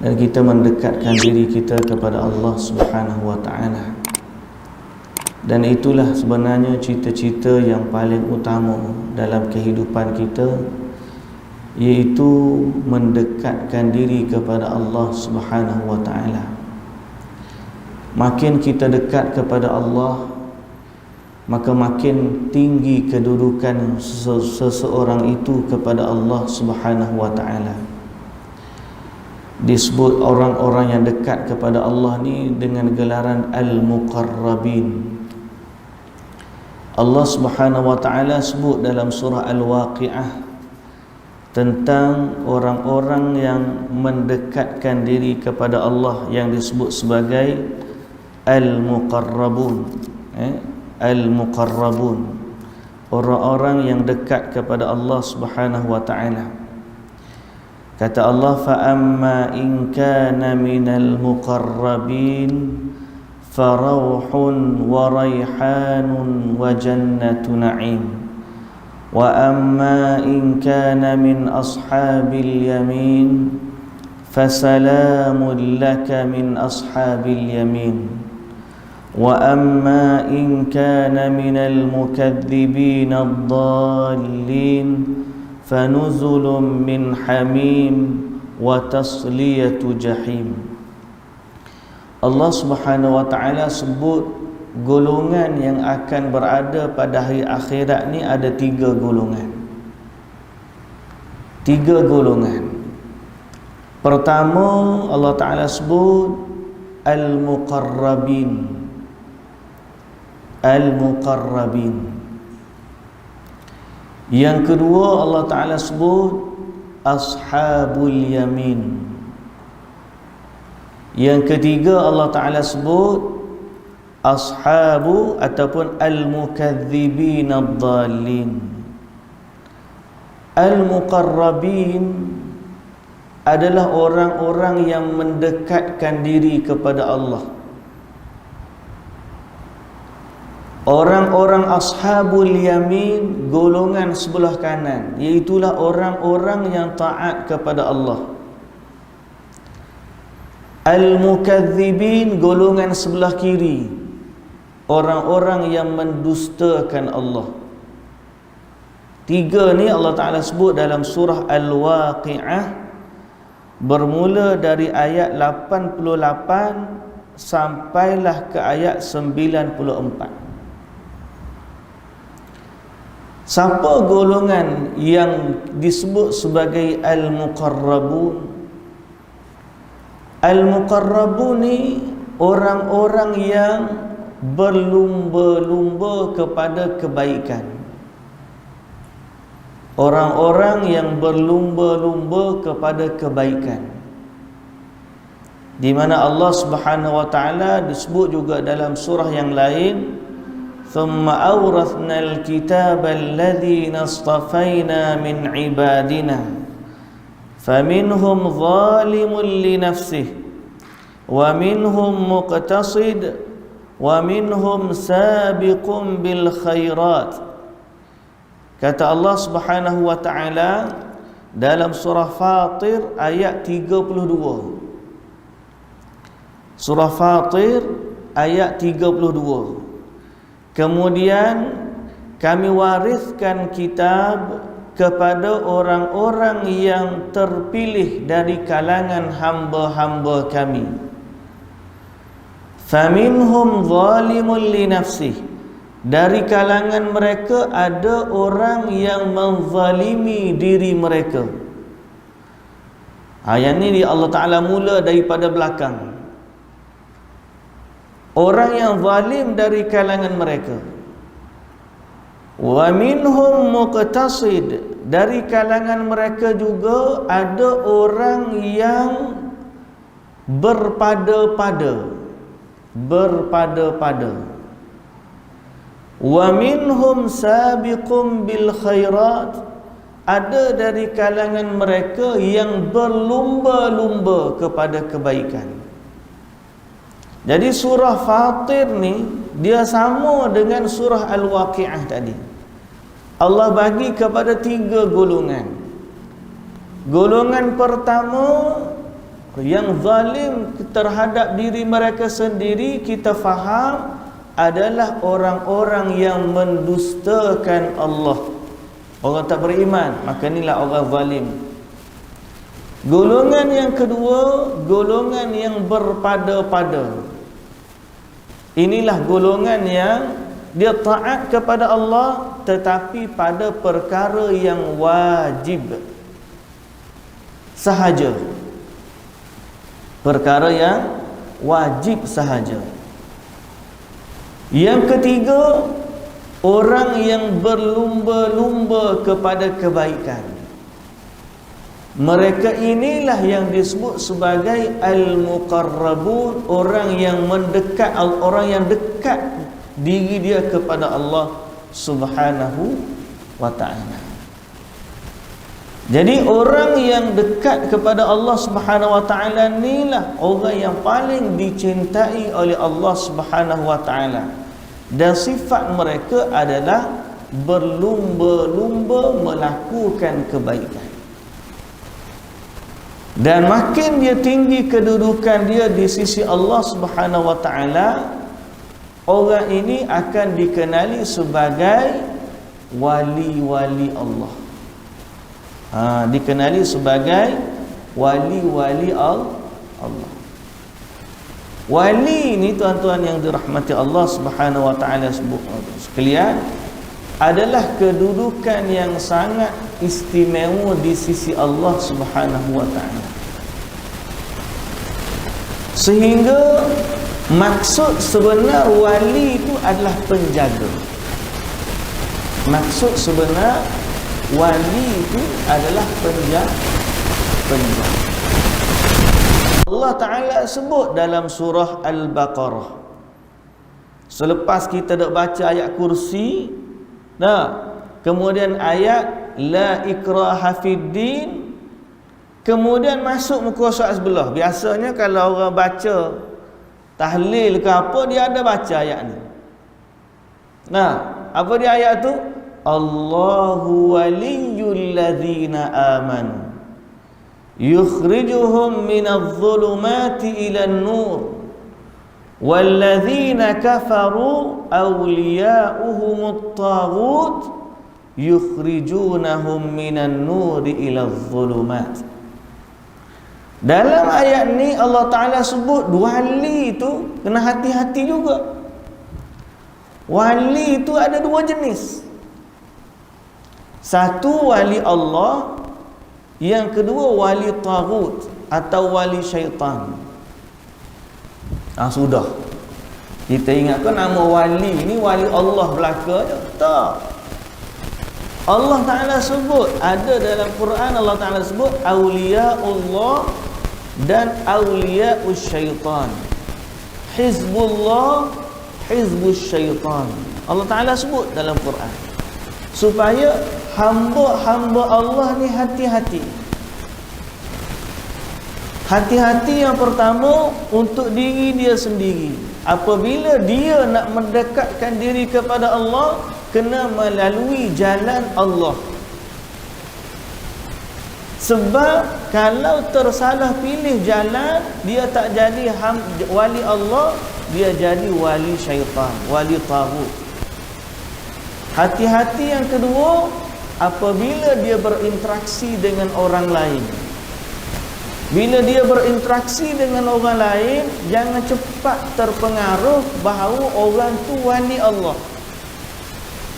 dan kita mendekatkan diri kita kepada Allah Subhanahu wa taala. Dan itulah sebenarnya cita-cita yang paling utama dalam kehidupan kita, iaitu mendekatkan diri kepada Allah Subhanahu wa taala. Makin kita dekat kepada Allah, maka makin tinggi kedudukan seseorang itu kepada Allah Subhanahu wa taala. Disebut orang-orang yang dekat kepada Allah ni dengan gelaran Al-Muqarrabin. Allah Subhanahu wa taala sebut dalam surah Al-Waqiah tentang orang-orang yang mendekatkan diri kepada Allah yang disebut sebagai Al-Muqarrabun. Al-Muqarrabun, orang-orang yang dekat kepada Allah Subhanahu wa taala. Kata Allah, fa amma in kana minal muqarrabin farauhun wa raihanun wa jannatu na'im, wa amma in kana min ashabil yamin fasalamun laka min ashabil yamin, wa amma in kana minal mukaththibin ad-dallin fanuzulun min hamim wa tasliyatu jahim. Allah Subhanahu wa taala sebut golongan yang akan berada pada hari akhirat ni ada 3 golongan. 3 golongan. Pertama, Allah Taala sebut Al-Muqarrabin. Al-Muqarrabin. Yang kedua, Allah Ta'ala sebut Ashabul Yamin. Yang ketiga, Allah Ta'ala sebut Ashabu ataupun Al-Mukaththibin ad-dallin. Al-Muqarrabin adalah orang-orang yang mendekatkan diri kepada Allah. Orang-orang Ashabul Yamin, golongan sebelah kanan, iaitulah orang-orang yang taat kepada Allah. Al-Mukaththibin, golongan sebelah kiri, orang-orang yang mendustakan Allah. 3 ni Allah Ta'ala sebut dalam surah Al-Waqiah, bermula dari ayat 88 sampailah ke ayat 94. Siapa golongan yang disebut sebagai Al-Muqarrabun? Al-Muqarrabun ni orang-orang yang berlumba-lumba kepada kebaikan. Orang-orang yang berlumba-lumba kepada kebaikan. Di mana Allah Subhanahu wa taala disebut juga dalam surah yang lain, ثم أورثنا الكتاب الذين اصطفينا من عبادنا فمنهم ظالم لنفسه ومنهم مقتصد ومنهم سابق بالخيرات. Kata Allah Subhanahu wa taala dalam surah Fatir ayat 32. Surah Fatir ayat 32. Kemudian kami wariskan kitab kepada orang-orang yang terpilih dari kalangan hamba-hamba kami. Faminhum zalimun li nafsih. Dari kalangan mereka ada orang yang menzalimi diri mereka. Ayat ini Allah Ta'ala mula daripada belakang. Orang yang zalim dari kalangan mereka. Wa minhum muqtasid, dari kalangan mereka juga ada orang yang berpada-pada. Wa minhum sabiqum bil khairat, ada dari kalangan mereka yang berlumba-lumba kepada kebaikan. Jadi surah Fatir ni dia sama dengan surah Al-Waqiah tadi. Allah bagi kepada 3 golongan. Golongan pertama, Yang zalim terhadap diri mereka sendiri, kita faham, adalah orang-orang yang mendustakan Allah. Orang tak beriman, maka inilah orang zalim. Golongan yang kedua, golongan yang berpada-pada. Inilah golongan yang dia taat kepada Allah, tetapi pada perkara yang wajib sahaja. Perkara yang wajib sahaja. Yang ketiga, orang yang berlumba-lumba kepada kebaikan. Mereka inilah yang disebut sebagai al-muqarrabun, orang yang mendekat, orang yang dekat diri dia kepada Allah Subhanahu wa ta'ala. Jadi orang yang dekat kepada Allah Subhanahu wa ta'ala inilah orang yang paling dicintai oleh Allah Subhanahu wa ta'ala. Dan sifat mereka adalah berlumba-lumba melakukan kebaikan. Dan makin dia tinggi kedudukan dia di sisi Allah Subhanahu wa ta'ala, orang ini akan dikenali sebagai wali-wali Allah. Dikenali sebagai wali-wali Allah. Wali ini, tuan-tuan yang dirahmati Allah Subhanahu wa ta'ala sekalian, adalah kedudukan yang sangat istimewa di sisi Allah Subhanahu wa ta'ala. Sehingga maksud sebenar wali itu adalah penjaga. Maksud sebenar wali itu adalah penjaga. Allah Ta'ala sebut dalam surah Al-Baqarah. Selepas kita dah baca ayat kursi, kemudian ayat la ikraha fid din, kemudian masuk muka surat sebelah. Biasanya kalau orang baca tahlil ke apa, dia ada baca ayat ni. Apa dia ayat tu? Allahu waliyyul ladzina amanu yukhrijuhum minadh dhulumati ilan nur walladzina kafaru awliya'uhumut taghut yukhrijunahum minan nuri iladh dhulumat. Dalam ayat ni Allah Ta'ala sebut wali itu kena hati-hati juga. Wali itu ada dua jenis. Satu wali Allah, yang kedua wali taghut atau wali syaitan. Sudah. Kita ingatkan nama wali ni wali Allah belaka je. Tak. Allah Ta'ala sebut, ada dalam Quran Allah Ta'ala sebut awliyaullah dan awliya'us syaitan. Hizbullah, hizbus syaitan. Allah Ta'ala sebut dalam Quran supaya hamba-hamba Allah ni hati-hati. Hati-hati yang pertama untuk diri dia sendiri. Apabila dia nak mendekatkan diri kepada Allah, kena melalui jalan Allah. Sebab kalau tersalah pilih jalan, dia tak jadi wali Allah, dia jadi wali syaitan, wali taghut. Hati-hati yang kedua, apabila dia berinteraksi dengan orang lain. Bila dia berinteraksi dengan orang lain, jangan cepat terpengaruh bahawa orang tu wali Allah.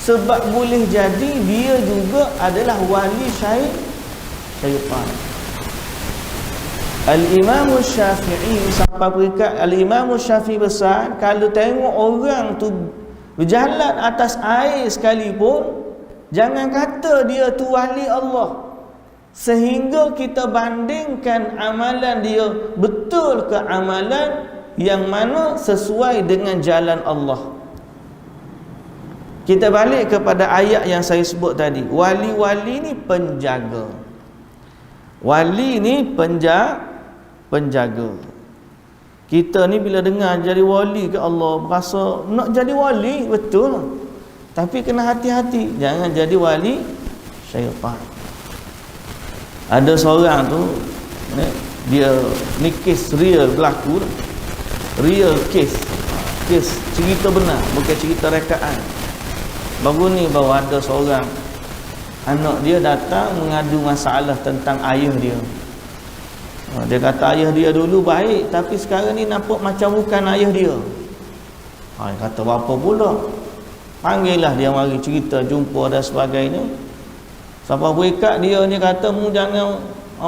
Sebab boleh jadi dia juga adalah wali syaitan. Al-Imam Syafi'i, sampai peringkat Al-Imam Syafi'i besar, kalau tengok orang tu berjalan atas air sekalipun, jangan kata dia tu wali Allah. Sehingga kita bandingkan amalan dia betul ke amalan yang mana sesuai dengan jalan Allah. Kita balik kepada ayat yang saya sebut tadi. Wali-wali ni penjaga. Wali ni penjaga. Kita ni bila dengar jadi wali ke Allah, berasa nak jadi wali, betul. Tapi kena hati-hati, jangan jadi wali syaitan. Ada seorang tu Dia ni kes real berlaku, real kes cerita benar, bukan cerita rekaan. Baru ni baru ada seorang anak dia datang mengadu masalah tentang ayah dia. Dia kata ayah dia dulu baik, tapi sekarang ni nampak macam bukan ayah dia. Dia kata apa pula? Panggillah dia mari cerita, jumpa dan sebagainya. Sampai berikat dia ni kata, mu jangan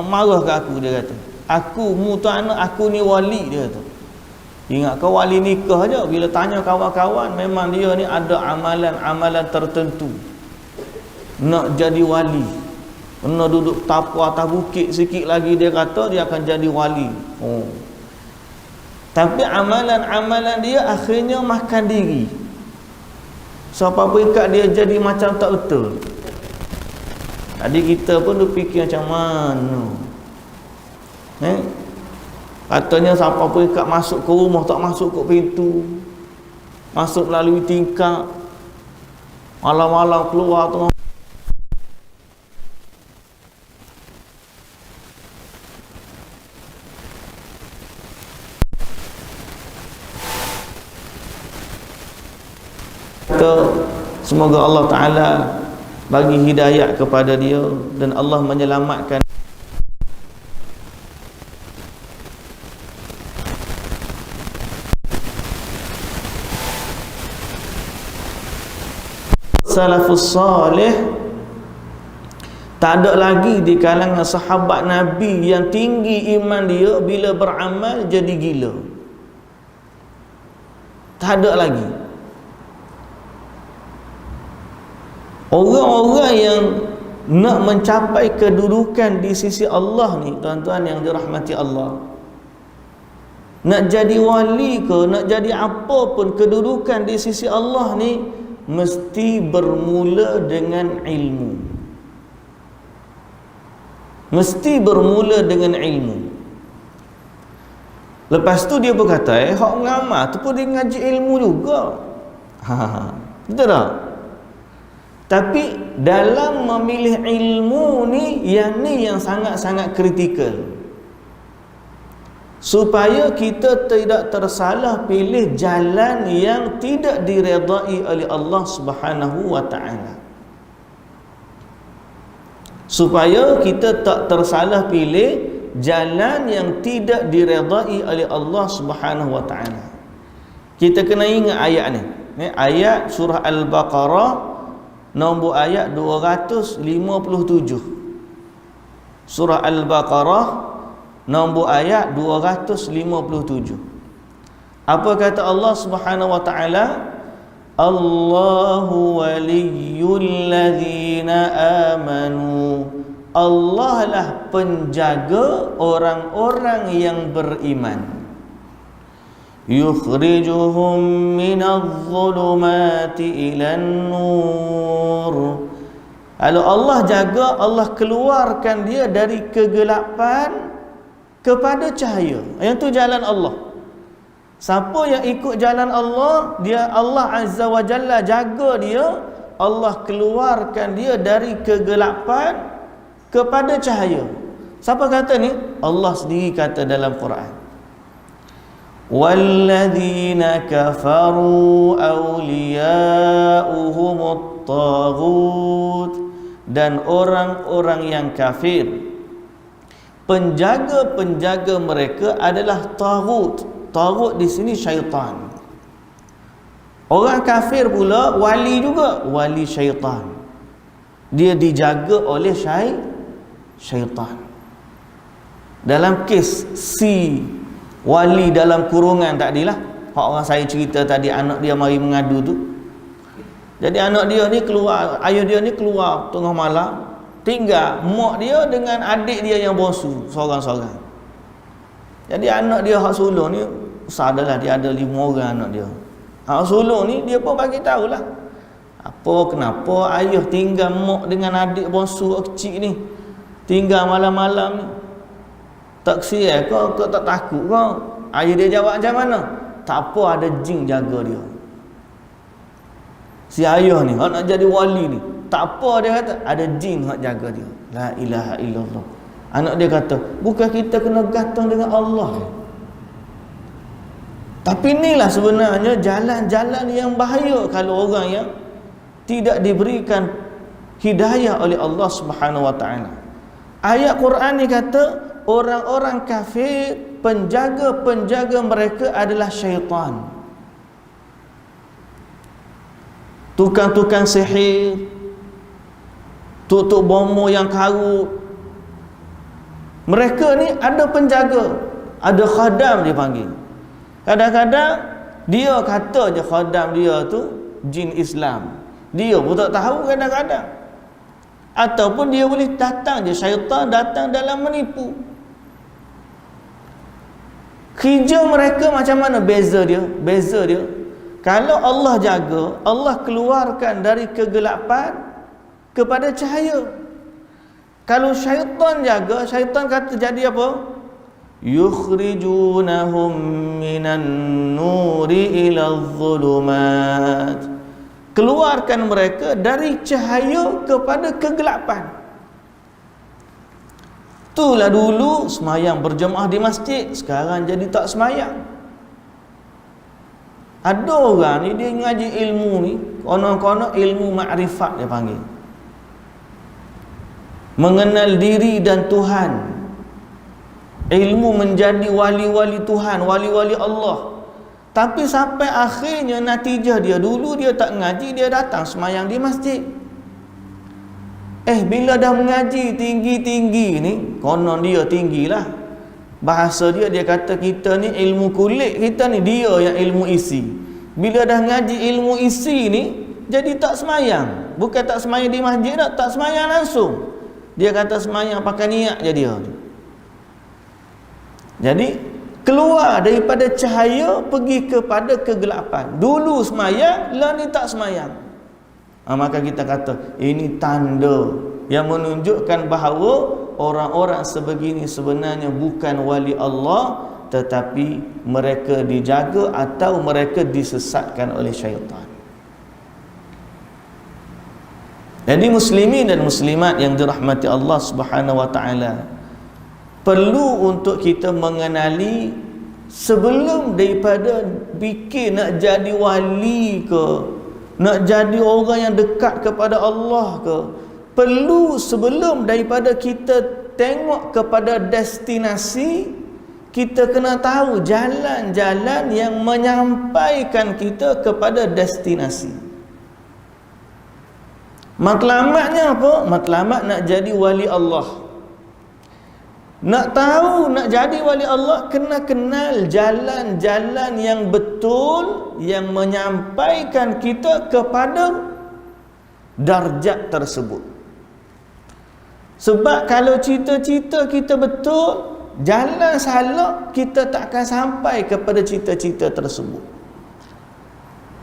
marah ke aku, dia kata. Aku, mu tu anak, aku ni wali, dia kata. Ingat kau wali nikah je. Bila tanya kawan-kawan, memang dia ni ada amalan-amalan tertentu nak jadi wali. Kena duduk tapu atas bukit sikit lagi, dia kata dia akan jadi wali. Tapi amalan-amalan dia akhirnya makan diri. Sampai berikat dia jadi macam tak betul. Jadi kita pun fikir macam mana? Katanya siapa berikat masuk ke rumah tak masuk ke pintu, masuk melalui tingkap, malam-malam keluar tengah. Semoga Allah Ta'ala bagi hidayah kepada dia dan Allah menyelamatkan. Salafus salih tak ada lagi di kalangan sahabat Nabi yang tinggi iman dia bila beramal jadi gila. Tak ada lagi. Orang-orang yang nak mencapai kedudukan di sisi Allah ni, tuan-tuan yang dirahmati Allah, nak jadi wali ke, nak jadi apa pun kedudukan di sisi Allah ni, mesti bermula dengan ilmu. Mesti bermula dengan ilmu. Lepas tu dia berkata, hak ngamal tu pun dia ngaji ilmu juga. Betul tak? Tapi dalam memilih ilmu ni yang sangat-sangat kritikal. Supaya kita tidak tersalah pilih jalan yang tidak diredai oleh Allah Subhanahu wa ta'ala. Supaya kita tak tersalah pilih jalan yang tidak diredai oleh Allah Subhanahu wa ta'ala. Kita kena ingat ayat ni. Ayat surah Al-Baqarah, nombor ayat 257. Surah Al-Baqarah nombor ayat 257. Apa kata Allah Subhanahu wa ta'ala? Allahu waliyyul ladzina amanu. Allah lah penjaga orang-orang yang beriman. Yukhrijuhum minadh-dhulumati ilan nur. Kalau Allah jaga, Allah keluarkan dia dari kegelapan kepada cahaya. Yang tu jalan Allah. Siapa yang ikut jalan Allah, dia Allah Azza wa Jalla jaga dia, Allah keluarkan dia dari kegelapan kepada cahaya. Siapa kata ni? Allah sendiri kata dalam Quran. وَالَّذِينَ كَفَرُوا أَوْلِيَاؤُهُمُ الطَّاغُوتُ. Dan orang-orang yang kafir, penjaga-penjaga mereka adalah taghut. Taghut di sini syaitan. Orang kafir pula wali juga, wali syaitan. Dia dijaga oleh syaitan. Dalam kes si wali dalam kurungan tadilah, hak orang saya cerita tadi, anak dia mari mengadu tu. Jadi anak dia ni keluar, ayah dia ni keluar tengah malam, tinggal mak dia dengan adik dia yang bongsu seorang-seorang. Jadi anak dia hak sulung ni, sadalah dia ada 5 orang anak dia. Hak sulung ni dia pun bagi tahulah apa kenapa ayah tinggal mak dengan adik bongsu kecil ni, tinggal malam-malam ni. Tak kesian kau tak takut kau? Ayah dia jawab macam mana? Tak apa, ada jin jaga dia. Si ayah ni, nak jadi wali ni, tak apa, dia kata ada jin hak jaga dia. La ilaha illallah. Anak dia kata, bukan kita kena gantung dengan Allah. Tapi inilah sebenarnya jalan-jalan yang bahaya kalau orang yang tidak diberikan hidayah oleh Allah Subhanahu wa taala. Ayat Quran ni kata orang-orang kafir, penjaga-penjaga mereka adalah syaitan. Tukang-tukang sihir, tuk-tuk bomo yang karut. Mereka ni ada penjaga, ada khadam dia panggil. Kadang-kadang dia kata je khadam dia tu jin Islam. Dia pun tak tahu kadang-kadang. Ataupun dia boleh datang je, syaitan datang dalam menipu. Kerja mereka macam mana? Beza dia. Kalau Allah jaga, Allah keluarkan dari kegelapan kepada cahaya. Kalau syaitan jaga, syaitan kata jadi apa? Yukhrijunahum minan nuri ila dhulumat. Keluarkan mereka dari cahaya kepada kegelapan. Itulah dulu semayang berjemaah di masjid, sekarang jadi tak semayang. Ada orang ni dia ngaji ilmu ni, konon-konon ilmu makrifat dia panggil. Mengenal diri dan Tuhan. Ilmu menjadi wali-wali Tuhan, wali-wali Allah. Tapi sampai akhirnya natijah dia, dulu dia tak mengaji, dia datang semayang di masjid. Bila dah mengaji tinggi-tinggi ni, konon dia tinggilah. Bahasa dia kata kita ni ilmu kulit, kita ni dia yang ilmu isi. Bila dah ngaji ilmu isi ni, jadi tak semayang. Bukan tak semayang di masjid, tak semayang langsung. Dia kata semayang pakai niat je dia. Jadi keluar daripada cahaya pergi kepada kegelapan. Dulu semayang, lah ni tak semayang. Maka kita kata ini tanda yang menunjukkan bahawa orang-orang sebegini sebenarnya bukan wali Allah, tetapi mereka dijaga atau mereka disesatkan oleh syaitan. Jadi muslimin dan muslimat yang dirahmati Allah Subhanahu wa taala, perlu untuk kita mengenali sebelum daripada fikir nak jadi wali ke, nak jadi orang yang dekat kepada Allah ke, perlu sebelum daripada kita tengok kepada destinasi, kita kena tahu jalan-jalan yang menyampaikan kita kepada destinasi. Matlamatnya apa? Matlamat nak jadi wali Allah. Nak tahu nak jadi wali Allah, kena kenal jalan-jalan yang betul yang menyampaikan kita kepada darjat tersebut. Sebab kalau cita-cita kita betul, jalan salah, kita tak akan sampai kepada cita-cita tersebut.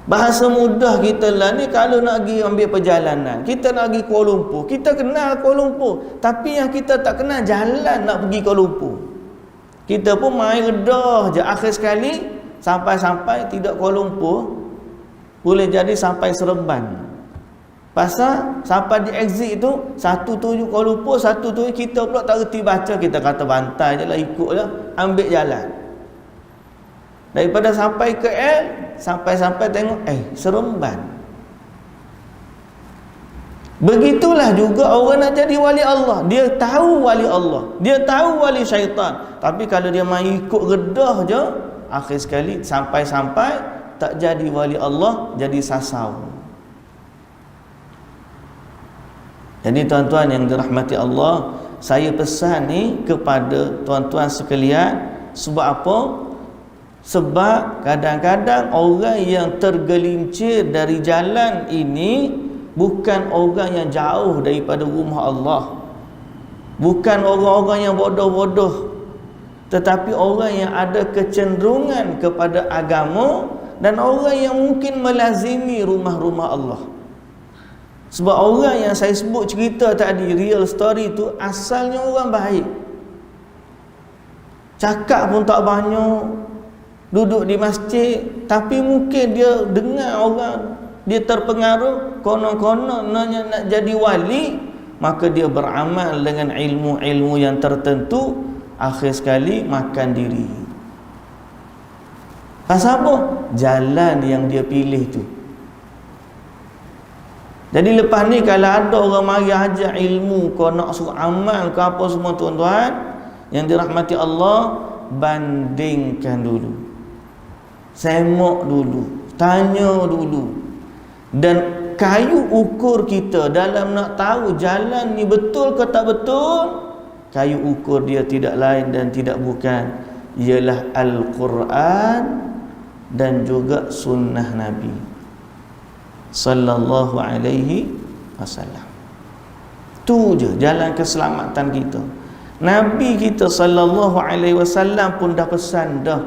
Bahasa mudah kita lah ni, kalau nak pergi ambil perjalanan, kita nak pergi Kuala Lumpur, kita kenal Kuala Lumpur, tapi yang kita tak kenal jalan nak pergi Kuala Lumpur. Kita pun main redah je, akhir sekali sampai-sampai tidak Kuala Lumpur, boleh jadi sampai Seremban. Pasal sampai di exit tu, satu tuju Kuala Lumpur, satu tuju kita pula tak reti baca, kita kata bantai je lah, ikut lah, ambil jalan. Daripada sampai ke L, sampai tengok Seremban. Begitulah juga orang nak jadi wali Allah, dia tahu wali Allah, dia tahu wali syaitan, tapi kalau dia main ikut redah je, akhir sekali sampai tak jadi wali Allah, jadi sasau. Jadi tuan-tuan yang dirahmati Allah, saya pesan ni kepada tuan-tuan sekalian. Sebab apa? Sebab kadang-kadang orang yang tergelincir dari jalan ini bukan orang yang jauh daripada rumah Allah, bukan orang-orang yang bodoh-bodoh, tetapi orang yang ada kecenderungan kepada agama dan orang yang mungkin melazimi rumah-rumah Allah. Sebab orang yang saya sebut cerita tadi, real story tu, asalnya orang baik, cakap pun tak banyak, duduk di masjid, tapi mungkin dia dengar orang, dia terpengaruh, konon-konon nak jadi wali, maka dia beramal dengan ilmu-ilmu yang tertentu, akhir sekali makan diri. Pasal apa? Jalan yang dia pilih tu. Jadi lepas ni kalau ada orang mari ajar ilmu, kau nak suruh amal ke apa semua, tuan-tuan yang dirahmati Allah, bandingkan dulu, semak dulu, tanya dulu. Dan kayu ukur kita dalam nak tahu jalan ni betul ke tak betul, kayu ukur dia tidak lain dan tidak bukan ialah Al-Quran dan juga sunnah Nabi sallallahu alaihi wasallam. Tu je jalan keselamatan kita. Nabi kita sallallahu alaihi wasallam pun dah pesan dah,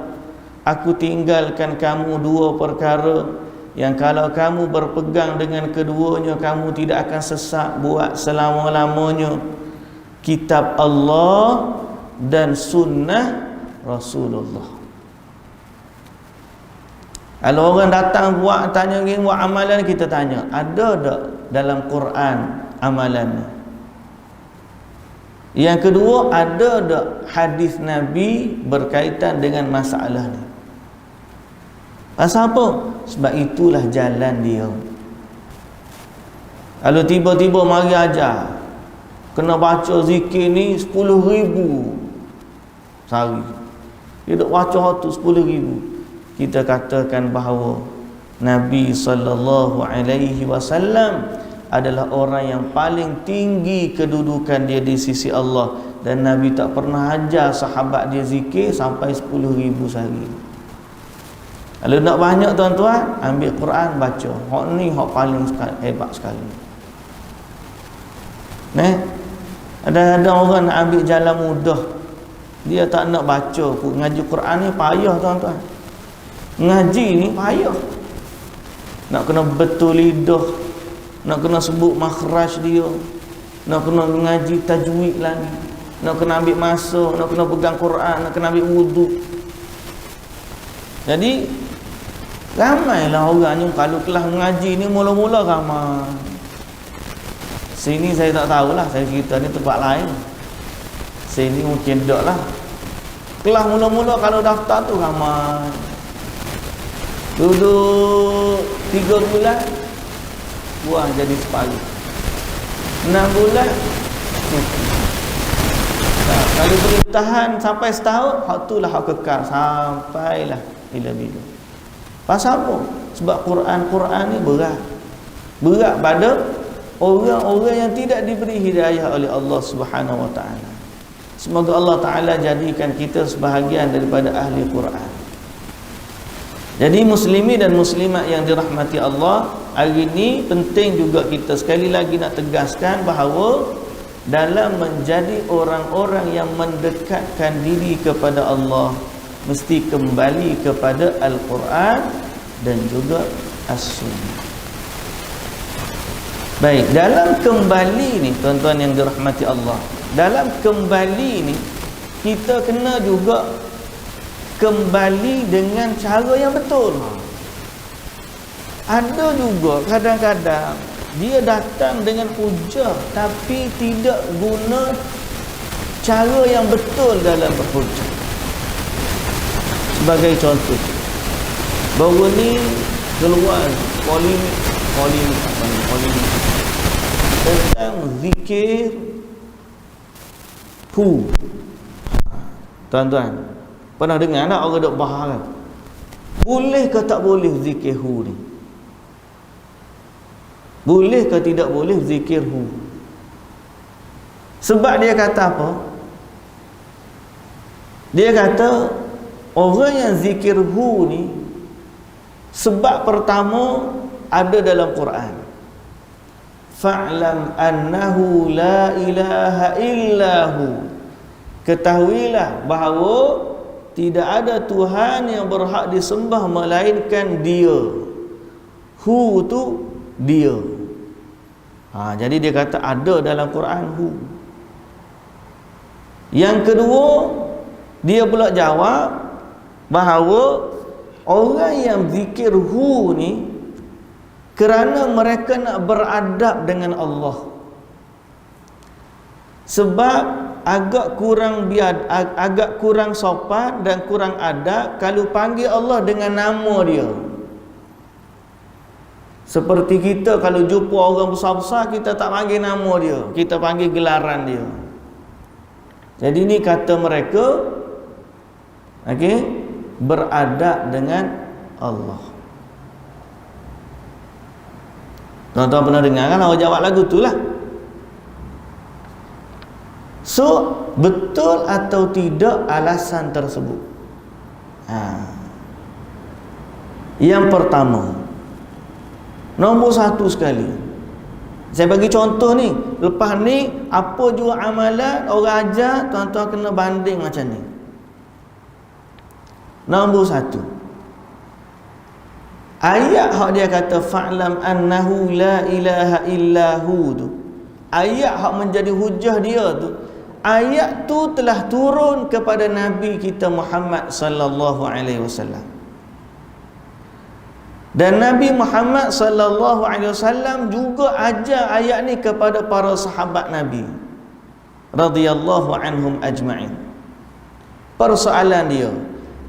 aku tinggalkan kamu dua perkara yang kalau kamu berpegang dengan keduanya, kamu tidak akan sesat buat selama-lamanya. Kitab Allah dan sunnah Rasulullah. Kalau orang datang buat tanya gini, buat amalan, kita tanya, ada tak dalam Quran amalan ni? Yang kedua, ada tak hadis Nabi berkaitan dengan masalah ni? Pasal apa? Sebab itulah jalan dia. Kalau tiba-tiba mari ajar, kena baca zikir ni 10,000 sehari, dia duk baca tu 10,000. Kita katakan bahawa Nabi sallallahu alaihi wasallam adalah orang yang paling tinggi kedudukan dia di sisi Allah, dan Nabi tak pernah ajar sahabat dia zikir sampai 10,000 sehari. Kalau nak banyak, tuan-tuan, ambil Quran baca. Hak ni hak paling hebat sekali. Ada orang nak ambil jalan mudah, dia tak nak baca pun. Ngaji Quran ni payah, tuan-tuan. Ngaji ni payah. Nak kena betul lidah, nak kena sebut makhraj dia, nak kena ngaji tajwid lagi, nak kena ambil masa, nak kena pegang Quran, nak kena ambil wudu. Jadi ramailah orang yang kalau kelas ngaji ni mula-mula ramai. Sini saya tak tahulah, saya cerita ni tempat lain. Sini mungkin tak lah. Kelas mula-mula kalau daftar tu ramai. Duduk 3 bulan, buah jadi separuh. 6 bulan, kalau boleh tahan sampai setahun, hak tu lah hak kekal sampailah bila-bila. Pasal apa? Sebab Quran ni berat. Berat pada orang-orang yang tidak diberi hidayah oleh Allah Subhanahu wa taala. Semoga Allah taala jadikan kita sebahagian daripada ahli Quran. Jadi muslimin dan muslimat yang dirahmati Allah, hari ini penting juga kita sekali lagi nak tegaskan bahawa dalam menjadi orang-orang yang mendekatkan diri kepada Allah, mesti kembali kepada Al-Quran dan juga As-Sunnah. Baik, dalam kembali ni, tuan-tuan yang dirahmati Allah, dalam kembali ni kita kena juga kembali dengan cara yang betul. Ada juga kadang-kadang dia datang dengan hujah tapi tidak guna cara yang betul dalam berhujah. Sebagai contoh, baru ni keluar polemik tentang zikir hu. Tuan-tuan pernah dengar tak orang duk bahas kan? Boleh ke tak boleh zikir hu ni? Boleh ke tidak boleh zikir hu? Sebab dia kata apa? Dia kata orang yang zikir hu ni, sebab pertama ada dalam Quran. Fa'lam annahu la ilaha illahu. Ketahuilah bahawa tidak ada Tuhan yang berhak disembah melainkan Dia. Hu tu Dia. Jadi dia kata ada dalam Quran hu. Yang kedua, dia pula jawab bahawa orang yang zikir hu ni kerana mereka nak beradab dengan Allah. Sebab agak kurang sopan dan kurang adab kalau panggil Allah dengan nama dia. Seperti kita kalau jumpa orang besar-besar, kita tak panggil nama dia, kita panggil gelaran dia. Jadi ni kata mereka, okey, beradab dengan Allah. Tuan-tuan pernah dengar kan awak jawab lagu tu lah. So, betul atau tidak alasan tersebut? Yang pertama, nombor satu sekali, saya bagi contoh ni. Lepas ni apa juga amalan orang ajar, tuan-tuan kena banding macam ni. Nombor satu, ayat hak dia kata fa'lam annahu la ilaha illahu tu, ayat hak menjadi hujah dia tu, ayat tu telah turun kepada Nabi kita Muhammad sallallahu alaihi wasallam. Dan Nabi Muhammad sallallahu alaihi wasallam juga ajar ayat ni kepada para sahabat Nabi radhiyallahu anhum ajma'in. Persoalan dia,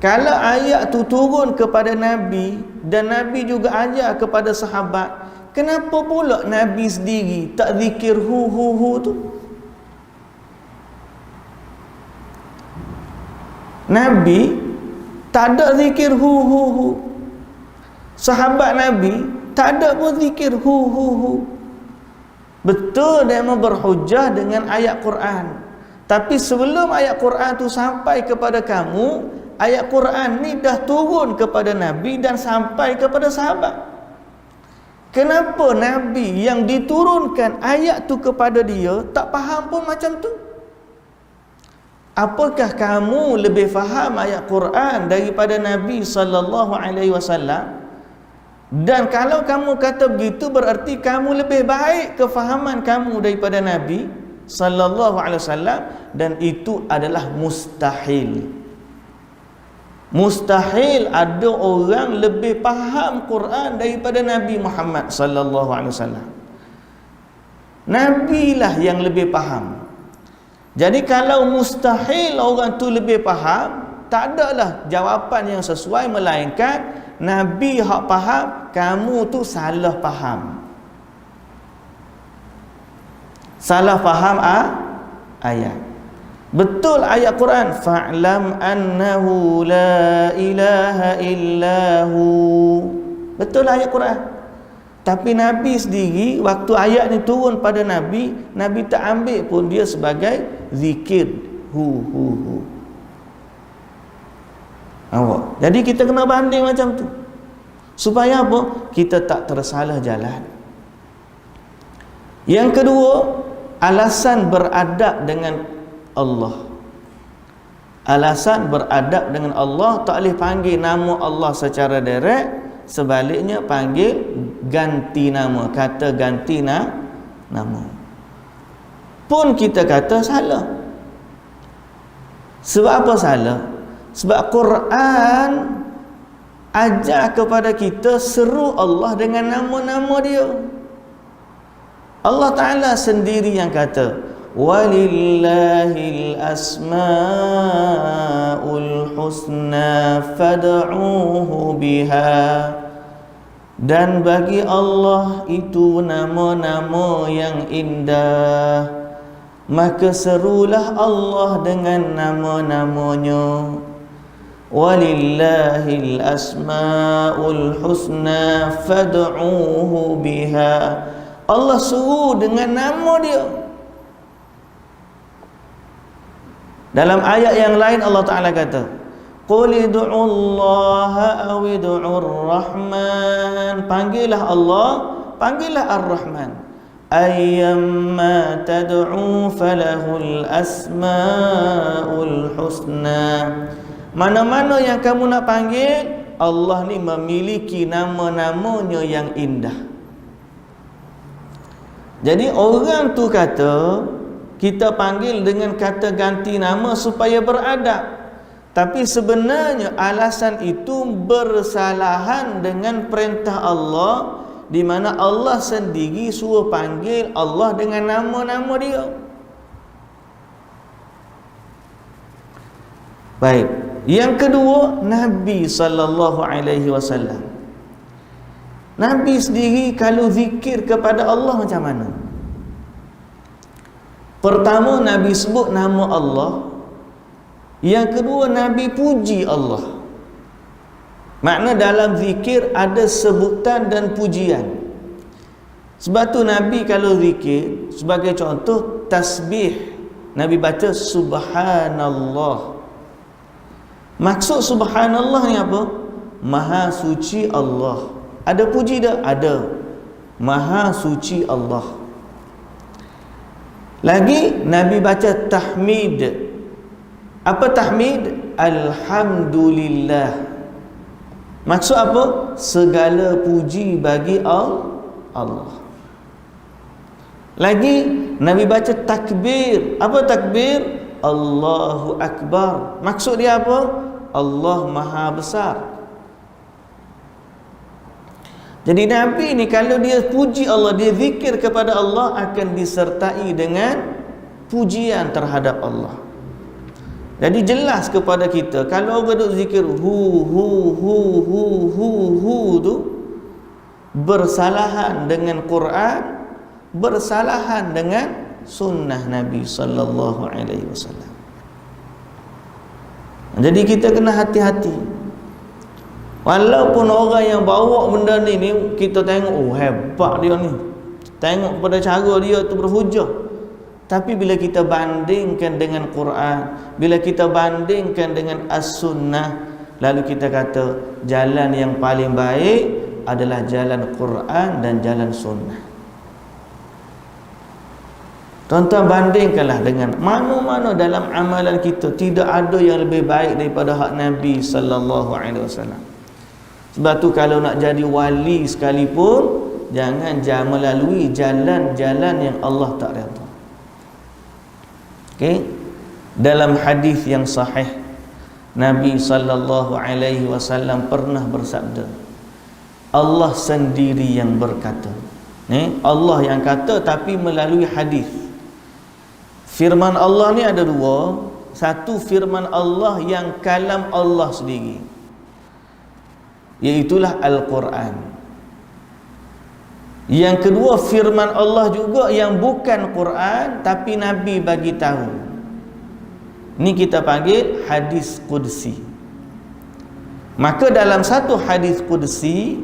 kalau ayat tu turun kepada Nabi dan Nabi juga ajar kepada sahabat, kenapa pula Nabi sendiri tak zikir hu tu? Nabi tak ada zikir hu. Sahabat Nabi tak ada pun zikir hu. Betul dia memang berhujah dengan ayat Quran. Tapi sebelum ayat Quran tu sampai kepada kamu, ayat Quran ni dah turun kepada Nabi dan sampai kepada sahabat. Kenapa Nabi yang diturunkan ayat tu kepada dia tak faham pun macam tu? Apakah kamu lebih faham ayat Quran daripada Nabi sallallahu alaihi wasallam? Dan kalau kamu kata begitu, berarti kamu lebih baik kefahaman kamu daripada Nabi sallallahu alaihi wasallam, dan itu adalah mustahil. Mustahil ada orang lebih faham Quran daripada Nabi Muhammad sallallahu alaihi wasallam. Nabi lah yang lebih faham. Jadi kalau mustahil orang tu lebih faham, tak adalah jawapan yang sesuai, melainkan Nabi hak faham, kamu tu salah faham. Salah faham ayat. Betul ayat Quran, fa'lam annahu la ilaha illahu. Betul ayat Quran. Tapi Nabi sendiri, waktu ayat ni turun pada Nabi, Nabi tak ambil pun dia sebagai zikir hu. Awak. Jadi kita kena banding macam tu. Supaya apa? Kita tak tersalah jalan. Yang kedua, alasan beradab dengan Allah. Alasan beradab dengan Allah, tak boleh panggil nama Allah secara direct, sebaliknya panggil ganti nama, kata ganti nama. Pun kita kata salah. Sebab apa salah? Sebab Quran ajar kepada kita seru Allah dengan nama-nama dia. Allah Ta'ala sendiri yang kata, walillahil asma'ul husna fad'uhu biha. Dan bagi Allah itu nama-nama yang indah, maka serulah Allah dengan nama-namanya. Walillahil asma'ul husna fad'uhu biha. Allah suruh dengan nama dia. Dalam ayat yang lain Allah Ta'ala kata, qul id'ullaha aw id'ur rahman. Panggillah Allah, panggillah ar-Rahman. Ayyamma tad'u falahul asma'ul husna. Mana-mana yang kamu nak panggil, Allah ni memiliki nama-namanya yang indah. Jadi orang tu kata kita panggil dengan kata ganti nama supaya beradab, tapi sebenarnya alasan itu bersalahan dengan perintah Allah, di mana Allah sendiri suruh panggil Allah dengan nama-nama dia. Baik. Yang kedua, Nabi sallallahu alaihi wasallam. Nabi sendiri kalau zikir kepada Allah macam mana? Pertama, Nabi sebut nama Allah. Yang kedua, Nabi puji Allah. Makna dalam zikir ada sebutan dan pujian. Sebab tu Nabi kalau zikir, sebagai contoh tasbih, Nabi baca subhanallah. Maksud subhanallah ni apa? Maha suci Allah. Ada puji tak? Ada. Maha suci Allah. Lagi Nabi baca tahmid. Apa tahmid? Alhamdulillah. Maksud apa? Segala puji bagi Allah. Lagi Nabi baca takbir. Apa takbir? Allahu Akbar. Maksud dia apa? Allah Maha Besar. Jadi Nabi ni kalau dia puji Allah, dia zikir kepada Allah, akan disertai dengan pujian terhadap Allah. Jadi jelas kepada kita, kalau orang duk zikir hu tu bersalahan dengan Quran, bersalahan dengan sunnah Nabi sallallahu alaihi wasallam. Jadi kita kena hati-hati. Walaupun orang yang bawa benda ni kita tengok, oh hebat dia ni, tengok pada cara dia tu berhujah. Tapi bila kita bandingkan dengan Quran, bila kita bandingkan dengan As-Sunnah, lalu kita kata jalan yang paling baik adalah jalan Quran dan jalan Sunnah. Tuan-tuan, bandingkanlah dengan mana-mana dalam amalan kita, tidak ada yang lebih baik daripada hak Nabi sallallahu alaihi wasallam. Sebab tu kalau nak jadi wali sekalipun, jangan melalui jalan-jalan yang Allah tak redha. Okey? Dalam hadis yang sahih, Nabi sallallahu alaihi wasallam pernah bersabda, Allah sendiri yang berkata. Allah yang kata tapi melalui hadis. Firman Allah ni ada dua. Satu, firman Allah yang kalam Allah sendiri, iaitulah Al-Quran. Yang kedua, firman Allah juga yang bukan Quran tapi Nabi bagi tahu. Ni kita panggil hadis qudsi. Maka dalam satu hadis qudsi,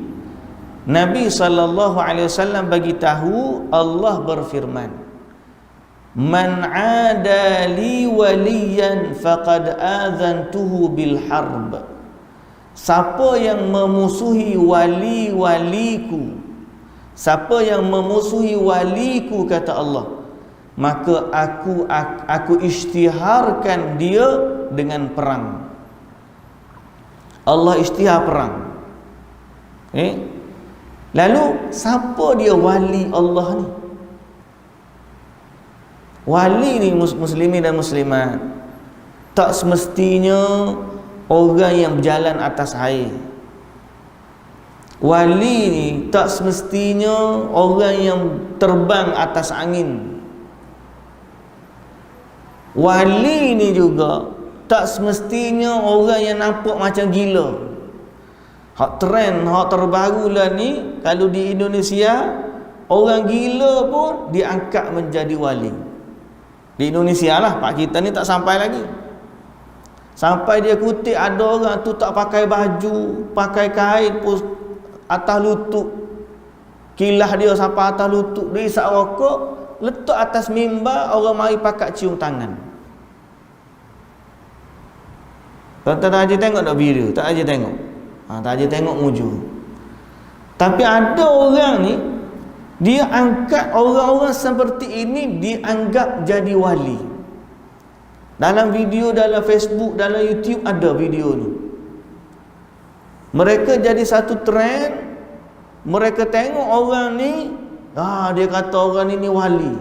Nabi SAW bagi tahu, Allah berfirman, Man adali waliyan faqad azantuhu bil harb. Siapa yang memusuhi wali-waliku, siapa yang memusuhi waliku, kata Allah, maka aku isytiharkan dia dengan perang. Allah isytihar perang. Lalu siapa dia wali Allah ni? Wali ni muslimin dan muslimat, tak semestinya orang yang berjalan atas air. Wali ni tak semestinya orang yang terbang atas angin. Wali ni juga tak semestinya orang yang nampak macam gila. Hak trend, hak terbaru lah ni, kalau di Indonesia, orang gila pun diangkat menjadi wali. Di Indonesia lah, pak kita ni tak sampai lagi. Sampai dia kutip ada orang tu tak pakai baju, pakai kain pun atas lutut, kilah dia sampai atas lutut, dia isap rokok, letak atas mimbar, orang mari pakat cium tangan. Tuan-tuan tak aja tengok tak video? Tak aja tengok. Tak aja tengok muju. Tapi ada orang ni, dia angkat orang-orang seperti ini, dianggap jadi wali. Dalam video, dalam Facebook, dalam YouTube ada video ni. Mereka jadi satu trend. Mereka tengok orang ni, dia kata orang ni wali.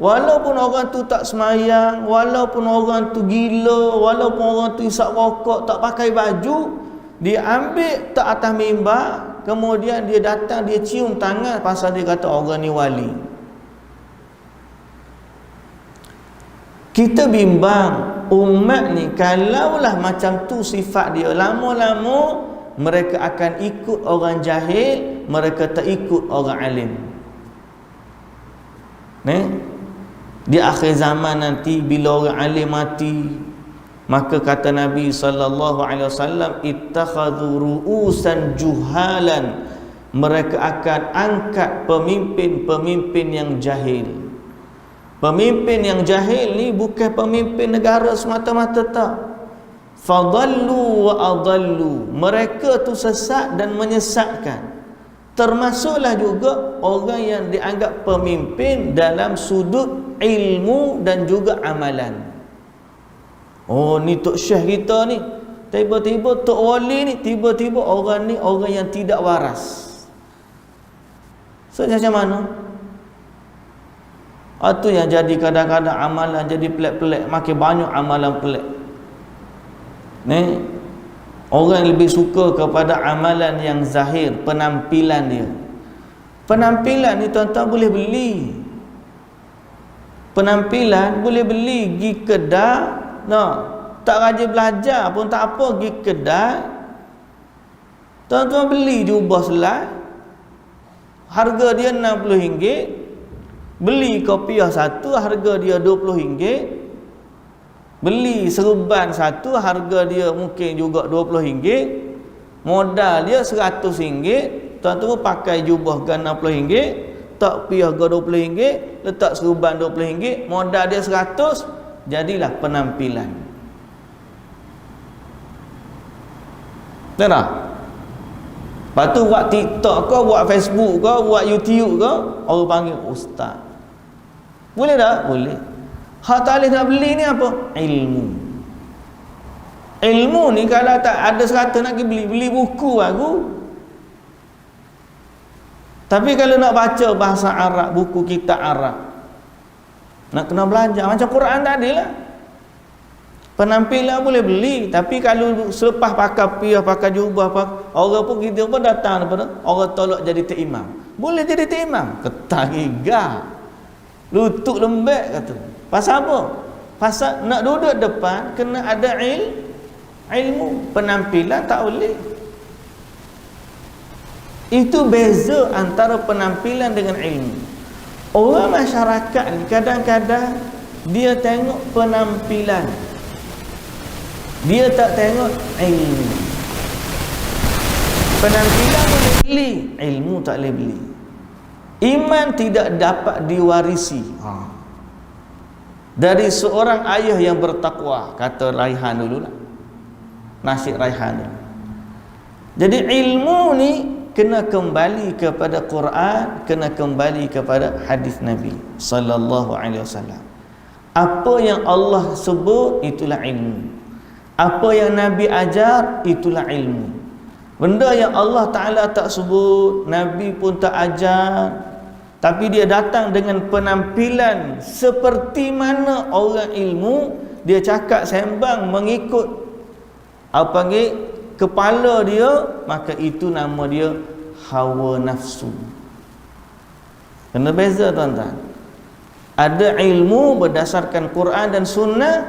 Walaupun orang tu tak semayang, walaupun orang tu gila, walaupun orang tu isap rokok, tak pakai baju, dia ambil tak atas mimbar, kemudian dia datang, dia cium tangan pasal dia kata orang ni wali. Kita bimbang umat ni, kalaulah macam tu sifat dia, lama-lama mereka akan ikut orang jahil, mereka tak ikut orang alim. Di akhir zaman nanti bila orang alim mati, maka kata Nabi SAW, ittakhadhu ru'usan juhalan, mereka akan angkat pemimpin-pemimpin yang jahil. Pemimpin yang jahil ni bukan pemimpin negara semata-mata, tak. Fadallu wa adallu, mereka tu sesat dan menyesatkan. Termasuklah juga orang yang dianggap pemimpin dalam sudut ilmu dan juga amalan. Oh, ni Tok Syekh kita ni, tiba-tiba Tok Wali ni, tiba-tiba orang ni orang yang tidak waras. So macam mana? Itu yang jadi kadang-kadang amalan jadi pelik-pelik, makin banyak amalan pelik. Orang lebih suka kepada amalan yang zahir, penampilan dia. Penampilan ni tuan-tuan boleh beli. Penampilan boleh beli, pergi kedai, tak rajin belajar pun tak apa, pergi kedai, tuan-tuan beli jubah selai, harga dia RM60. Beli kopiah satu, harga dia RM20. Beli serban satu, harga dia mungkin juga RM20. Modal dia RM100. Tuan-tuan pakai jubah ke RM60, tak piah ke RM20, letak serban RM20, modal dia RM100. Jadilah penampilan. Tak? Lepas tu buat TikTok ke, buat Facebook ke, buat YouTube ke, orang panggil ustaz. Boleh tak? Boleh. Hak tak boleh nak beli ni apa? Ilmu. Ilmu ni kalau tak ada 100 nak pergi beli buku aku. Tapi kalau nak baca bahasa Arab, buku kitab Arab, nak kena belajar macam Quran tadi lah. Penampilan boleh beli, tapi kalau selepas pakai piah, pakai jubah, orang pun kita pun datang daripada orang tolak jadi tok imam. Boleh jadi tok imam? Ketak gigah, lutut lembek kata. Pasal apa? Pasal nak duduk depan kena ada ilmu. Penampilan tak boleh. Itu beza antara penampilan dengan ilmu. Orang masyarakat ni kadang-kadang dia tengok penampilan, dia tak tengok ilmu. Penampilan boleh beli, ilmu tak boleh beli. Iman tidak dapat diwarisi. Dari seorang ayah yang bertakwa, kata Raihan dulu lah, Nasyid Raihan dulu. Jadi ilmu ni kena kembali kepada Quran, kena kembali kepada hadis Nabi sallallahu alaihi wasallam. Apa yang Allah sebut itulah ilmu. Apa yang Nabi ajar itulah ilmu. Benda yang Allah Ta'ala tak sebut, Nabi pun tak ajar, tapi dia datang dengan penampilan seperti mana orang ilmu, dia cakap sembang mengikut apa panggil kepala dia, maka itu nama dia hawa nafsu. Kena beza tuan-tuan. Ada ilmu berdasarkan Quran dan Sunnah,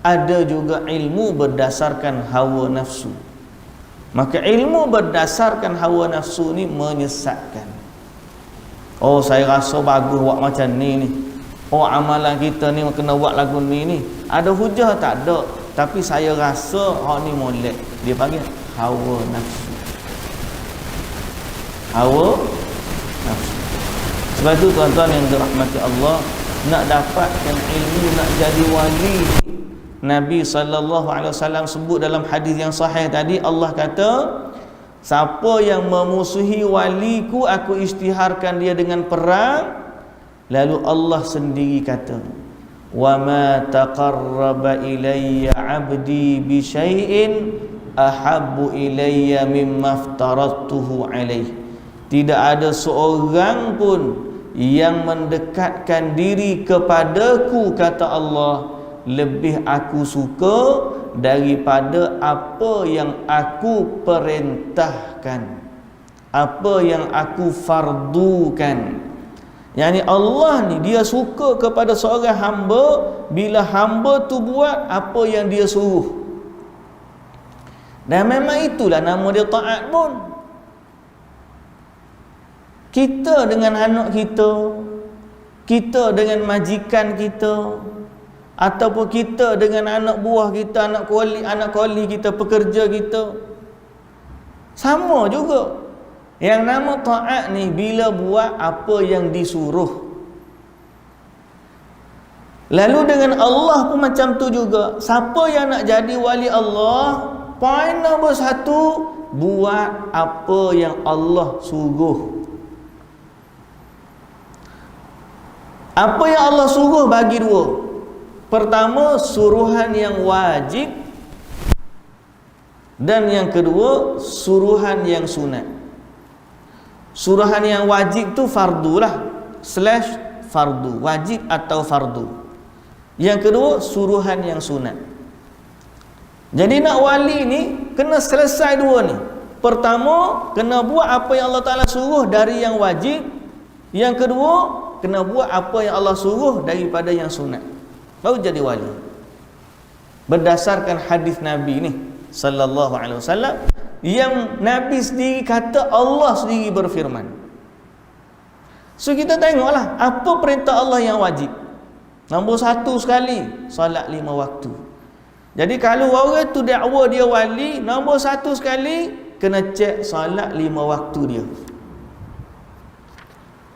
ada juga ilmu berdasarkan hawa nafsu. Maka ilmu berdasarkan hawa nafsu ni menyesatkan. Oh, saya rasa bagus buat macam ni. Oh, amalan kita ni kena buat lagu ni. Ada hujah tak? Ada. Tapi saya rasa hak ni molek. Dia panggil hawa nafsu. Hawa nafsu. Sebab tu tuan-tuan yang dirahmati Allah, nak dapatkan ilmu, nak jadi wali, Nabi SAW sebut dalam hadis yang sahih tadi, Allah kata, siapa yang memusuhi waliku, aku isytiharkan dia dengan perang. Lalu Allah sendiri kata, wa ma taqarraba ilayya 'abdi bi syai'in ahabbu ilayya mimma aftaradtuhu alaih. Tidak ada seorang pun yang mendekatkan diri kepadaku, kata Allah, lebih aku suka daripada apa yang aku perintahkan, apa yang aku fardukan. Yani Allah ni dia suka kepada seorang hamba bila hamba tu buat apa yang dia suruh. Dan memang itulah nama dia taat pun. Kita dengan anak kita, kita dengan majikan kita, ataupun kita dengan anak buah kita, anak koli kita, pekerja kita, sama juga. Yang nama taat ni bila buat apa yang disuruh. Lalu dengan Allah pun macam tu juga. Siapa yang nak jadi wali Allah, poin nombor 1, buat apa yang Allah suruh. Apa yang Allah suruh bagi 2. Pertama, suruhan yang wajib, dan yang kedua, suruhan yang sunat. Suruhan yang wajib tu fardu lah, / fardu, wajib atau fardu. Yang kedua, suruhan yang sunat. Jadi nak wali ni kena selesai 2 ni. Pertama, kena buat apa yang Allah Ta'ala suruh dari yang wajib. Yang kedua, kena buat apa yang Allah suruh daripada yang sunat. Baru jadi wali. Berdasarkan hadis Nabi ni sallallahu alaihi wasallam, yang Nabi sendiri kata Allah sendiri berfirman. So kita tengoklah apa perintah Allah yang wajib. Nombor 1 sekali, solat 5 waktu. Jadi kalau orang tu dakwa dia wali, nombor 1 sekali kena cek solat 5 waktu dia.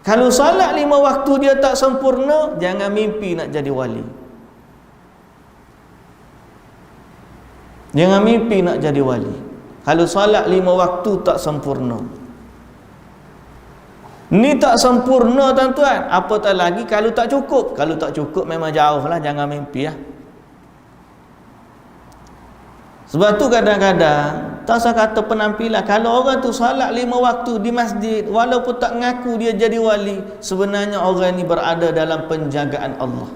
Kalau solat 5 waktu dia tak sempurna, jangan mimpi nak jadi wali. Jangan mimpi nak jadi wali. Kalau solat 5 waktu tak sempurna, ni tak sempurna tuan-tuan. Apatah lagi kalau tak cukup. Kalau tak cukup memang jauh lah, jangan mimpi lah. Sebab tu kadang-kadang tak usah kata penampilan. Kalau orang tu solat 5 waktu di masjid, walaupun tak ngaku dia jadi wali, sebenarnya orang ni berada dalam penjagaan Allah.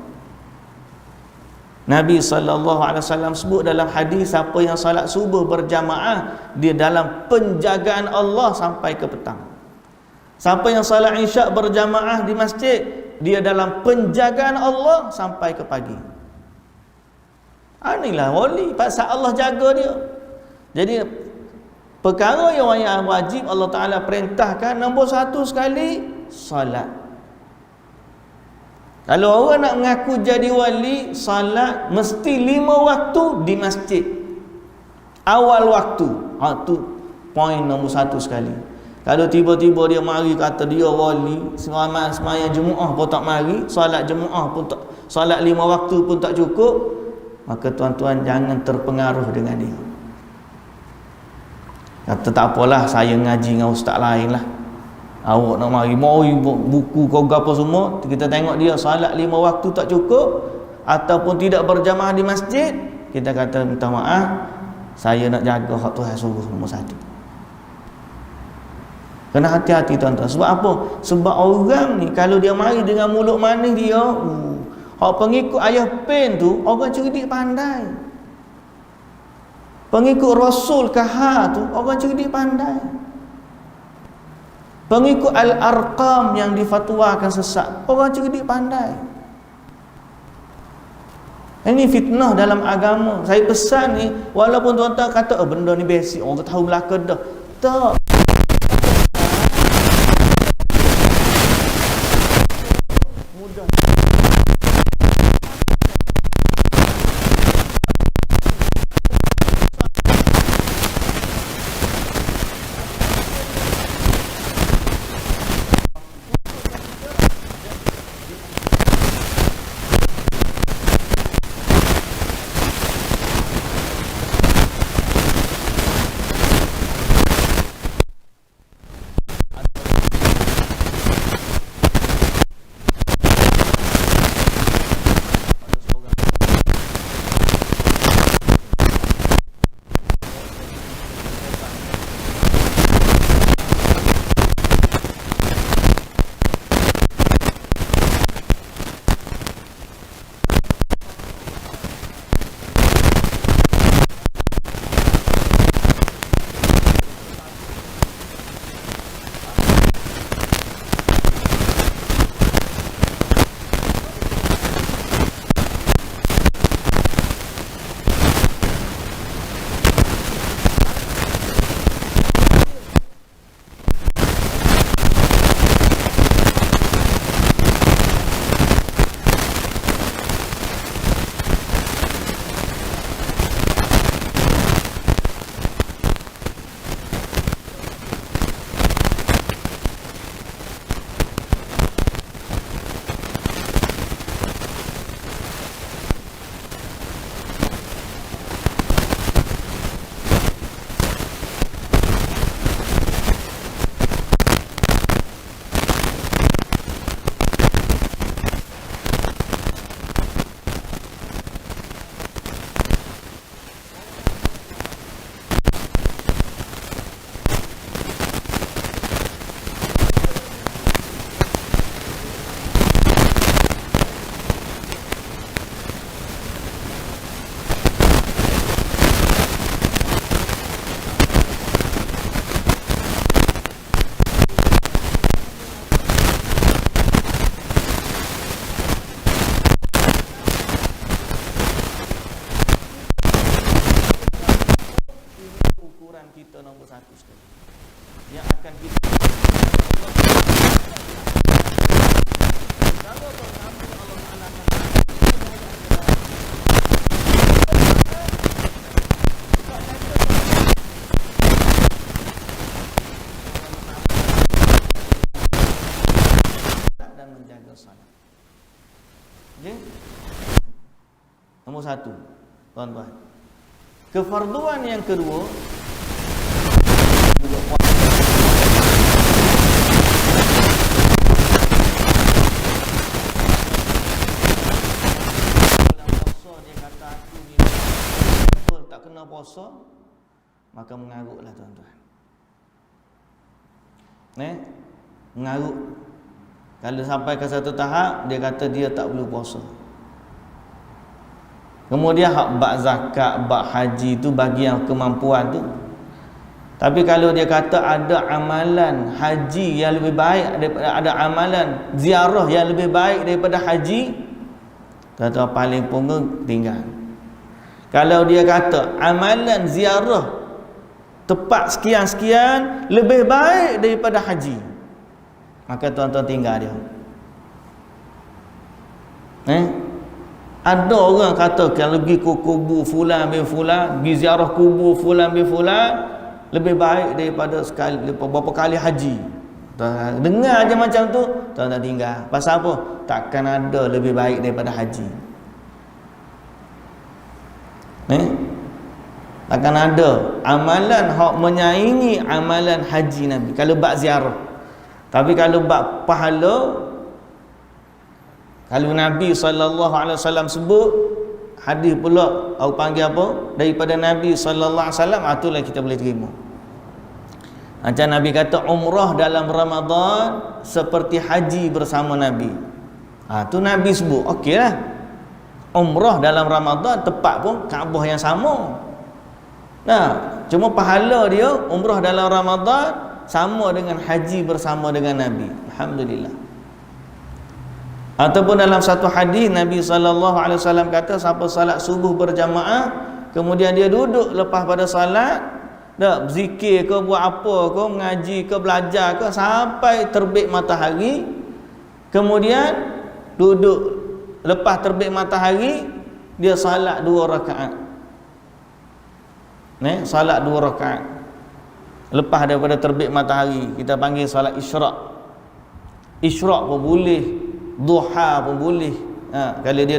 Nabi SAW sebut dalam hadis, siapa yang salat subuh berjamaah, dia dalam penjagaan Allah sampai ke petang. Siapa yang salat isyak berjamaah di masjid, dia dalam penjagaan Allah sampai ke pagi. Inilah wali, pasal Allah jaga dia. Jadi perkara yang wajib Allah Ta'ala perintahkan, nombor 1 sekali, salat. Kalau orang nak mengaku jadi wali, salat mesti 5 waktu di masjid. Awal waktu. Tu poin nombor 1 sekali. Kalau tiba-tiba dia mari kata dia wali, semayang Jumaat pun tak mari, salat Jumaat pun tak, salat 5 waktu pun tak cukup, maka tuan-tuan jangan terpengaruh dengan dia. Kata tak apalah, saya ngaji dengan ustaz lain lah. Awak nak mari buku kau apa semua, kita tengok dia salat 5 waktu tak cukup ataupun tidak berjamaah di masjid, kita kata minta maaf, saya nak jaga hak Tuhan suruh nombor 1. Kena hati-hati tuan-tuan. Sebab apa? Sebab orang ni kalau dia mari dengan mulut manis dia, hak pengikut ayah pen tu orang cerdik pandai. Pengikut Rasul Kahar tu orang cerdik pandai. Pengikut Al-Arqam yang difatwakan sesat, orang cerdik pandai. Ini fitnah dalam agama. Saya pesan ni, walaupun tuan-tuan kata benda ni basic, orang tahu belaka dah, tak. Mudah. salat. Okey? Nombor satu, tuan-tuan. Kefarduan yang kedua juga puasa. Dia kata aku ni tak kena puasa, maka mengarutlah tuan-tuan. Mengarut. Kalau sampai ke satu tahap dia kata dia tak perlu puasa. Kemudian hak bab zakat, bab haji tu bagi yang kemampuan tu. Tapi kalau dia kata ada amalan haji yang lebih baik daripada, ada amalan ziarah yang lebih baik daripada haji, kata paling punggung tinggal. Kalau dia kata amalan ziarah tepat sekian-sekian lebih baik daripada haji, maka tuan-tuan tinggal dia. Ada orang kata kalau pergi ke kubur fulan bin fulan, pergi ziarah kubur fulan bin fulan lebih baik daripada sekali berapa kali haji. Dengar aja macam tu, tuan-tuan tinggal. Pasal apa? Takkan ada lebih baik daripada haji. Takkan ada amalan hak menyaingi amalan haji Nabi kalau bab ziarah. Tapi kalau bab pahala, kalau Nabi SAW sebut, hadis pula atau panggil apa daripada Nabi SAW, itulah kita boleh terima. Macam Nabi kata umrah dalam Ramadan seperti haji bersama Nabi. Tu Nabi sebut, okeylah. Umrah dalam Ramadan tepat pun Kaabah yang sama. Cuma pahala dia umrah dalam Ramadan sama dengan haji bersama dengan Nabi. Alhamdulillah. Ataupun dalam satu hadis Nabi SAW kata siapa salat subuh berjamaah kemudian dia duduk lepas pada salat, dah zikir ke, buat apa ke, mengaji ke, belajar ke sampai terbit matahari, kemudian duduk lepas terbit matahari dia salat 2 rakaat. Salat 2 rakaat lepas daripada terbit matahari, kita panggil salat isyraq. Isyraq pun boleh, duha pun boleh. Kalau dia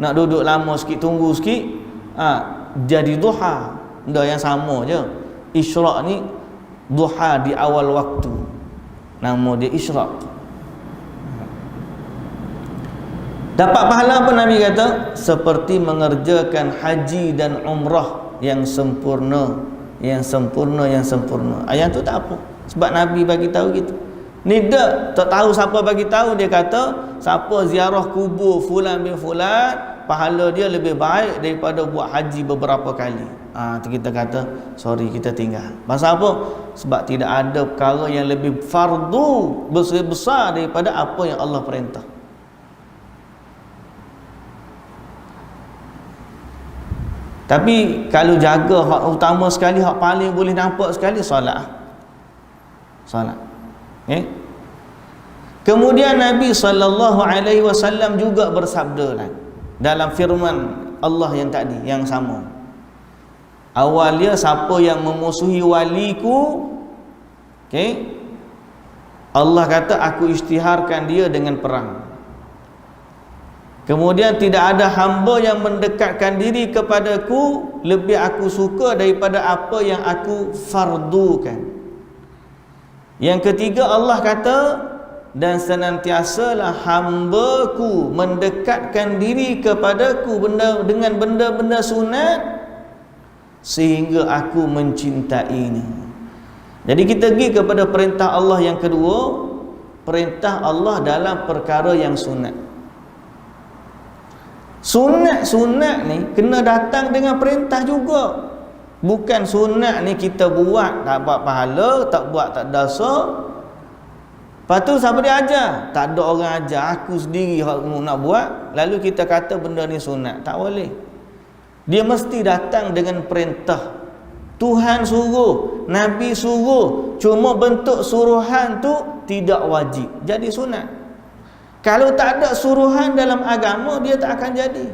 nak duduk lama sikit, tunggu sikit, jadi duha. Benda yang sama je. Isyraq ni duha di awal waktu, nama dia isyraq. Dapat pahala apa Nabi kata? Seperti mengerjakan haji dan umrah yang sempurna, yang sempurna, yang sempurna. Ayat tu tak apa, sebab Nabi bagi tahu gitu. Ni tak tahu siapa bagi tahu, dia kata siapa ziarah kubur fulan bin fulan pahala dia lebih baik daripada buat haji beberapa kali. Kita kata sorry, kita tinggal. Pasal apa? Sebab tidak ada perkara yang lebih fardu besar daripada apa yang Allah perintah. Tapi kalau jaga hak utama sekali, hak paling boleh nampak sekali, solat. Kemudian Nabi SAW juga bersabda dalam firman Allah yang tadi, yang sama. Awalnya siapa yang memusuhi waliku, Allah kata aku isytiharkan dia dengan perang. Kemudian tidak ada hamba yang mendekatkan diri kepadaku lebih aku suka daripada apa yang aku fardukan. Yang ketiga Allah kata, dan senantiasalah hamba-Ku mendekatkan diri kepadaku dengan benda-benda sunat sehingga aku mencintainya. Jadi kita pergi kepada perintah Allah yang kedua, perintah Allah dalam perkara yang sunat. Sunat ni kena datang dengan perintah juga. Bukan sunat ni kita buat tak dapat pahala, tak buat tak dosa. Lepas tu siapa dia ajar? Tak ada orang ajar, aku sendiri nak buat, lalu kita kata benda ni sunat. Tak boleh. Dia mesti datang dengan perintah. Tuhan suruh, Nabi suruh, cuma bentuk suruhan tu tidak wajib jadi sunat. Kalau tak ada suruhan dalam agama, dia tak akan jadi.